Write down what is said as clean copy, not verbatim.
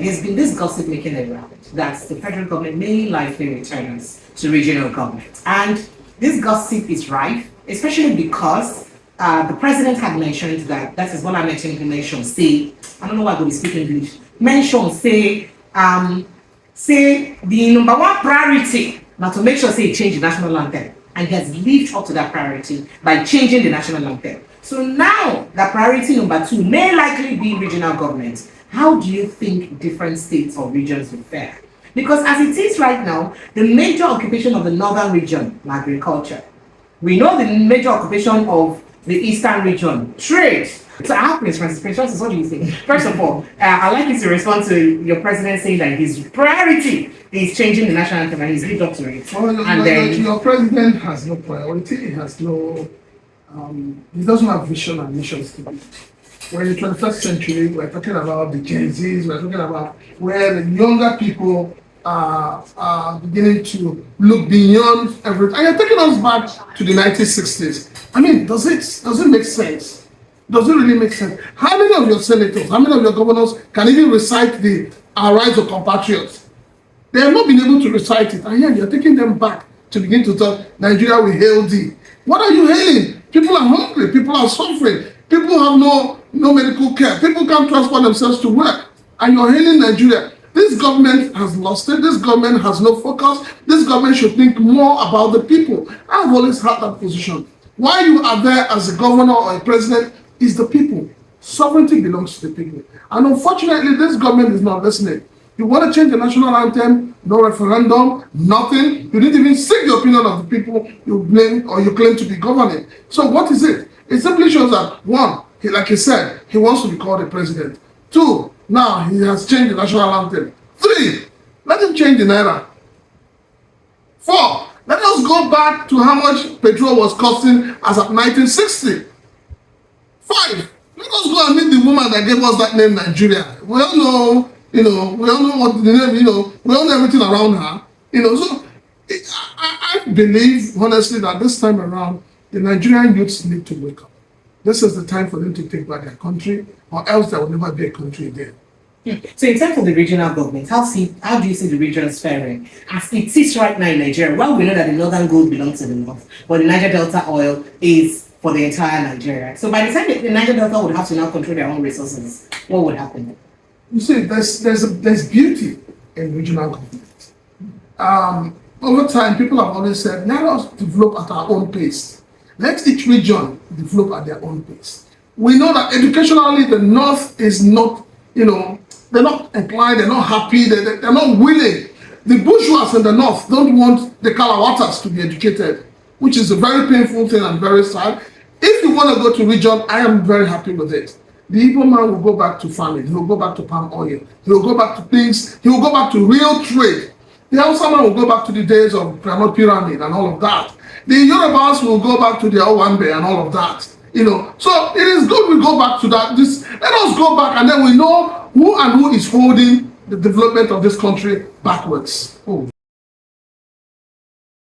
there's been this gossip making a round that the federal government may likely return us to regional government. And this gossip is rife, especially because the president had mentioned that is what I mentioned in mention, say, I don't know why I'm going to speak English, mention, say the number one priority, now to make sure, say, change the national anthem. And he has lived up to that priority by changing the national anthem. So now, the priority number 2 may likely be regional government. How do you think different states or regions will fare? Because as it is right now, the major occupation of the northern region, agriculture. We know the major occupation of the eastern region, trade. So I have Prince Francis, what do you think? First of all, I'd like you to respond to your president saying that his priority is changing the national anthem and he's lived up to it. Well, your president has no priority, he has no, he doesn't have vision and mission statement. We're in the 21st century, we're talking about the Gen Zs, we're talking about where the younger people are beginning to look beyond everything. And you're taking us back to the 1960s. I mean, does it make sense? Does it really make sense? How many of your senators, how many of your governors can even recite the Our Rights of Compatriots? They have not been able to recite it. And yet you're taking them back to begin to talk, Nigeria will hail thee. What are you hailing? People are hungry, people are suffering, people have no medical care, people can't transport themselves to work. And you're hailing Nigeria. This government has lost it. This government has no focus. This government should think more about the people. I've always had that position. Why you are there as a governor or a president is the people. Sovereignty belongs to the people. And unfortunately, this government is not listening. You want to change the national anthem, no referendum, nothing. You didn't even seek the opinion of the people you blame or you claim to be governing. So what is it? It simply shows that, 1, like he said, he wants to be called a president. 2, now he has changed the national anthem. 3, let him change the naira. 4, let us go back to how much petrol was costing as of 1960. 5, let us go and meet the woman that gave us that name Nigeria. We all know, we all know what the name, we all know everything around her. So I believe, honestly, that this time around, the Nigerian youths need to wake up. This is the time for them to take back their country, or else there will never be a country again. So in terms of the regional government, how do you see the regions faring? As it is right now in Nigeria, well, we know that the northern gold belongs to the north, but the Niger Delta oil is for the entire Nigeria. So by the time the Niger Delta would have to now control their own resources, what would happen? You see, there's beauty in regional government. Over time, people have always said, let us develop at our own pace. Let each region develop at their own pace. We know that educationally, the north is not, they're not inclined, they're not happy, they're not willing. The bourgeois in the north don't want the Kalawatas to be educated, which is a very painful thing and very sad. If you want to go to region, I am very happy with it. The Igbo man will go back to farming, he will go back to palm oil, he will go back to things, he will go back to real trade. The Hausa man will go back to the days of pyramid and all of that. The Yorubas will go back to their Owambe and all of that. So it is good we go back to that. Let us go back and then we know who is holding the development of this country backwards.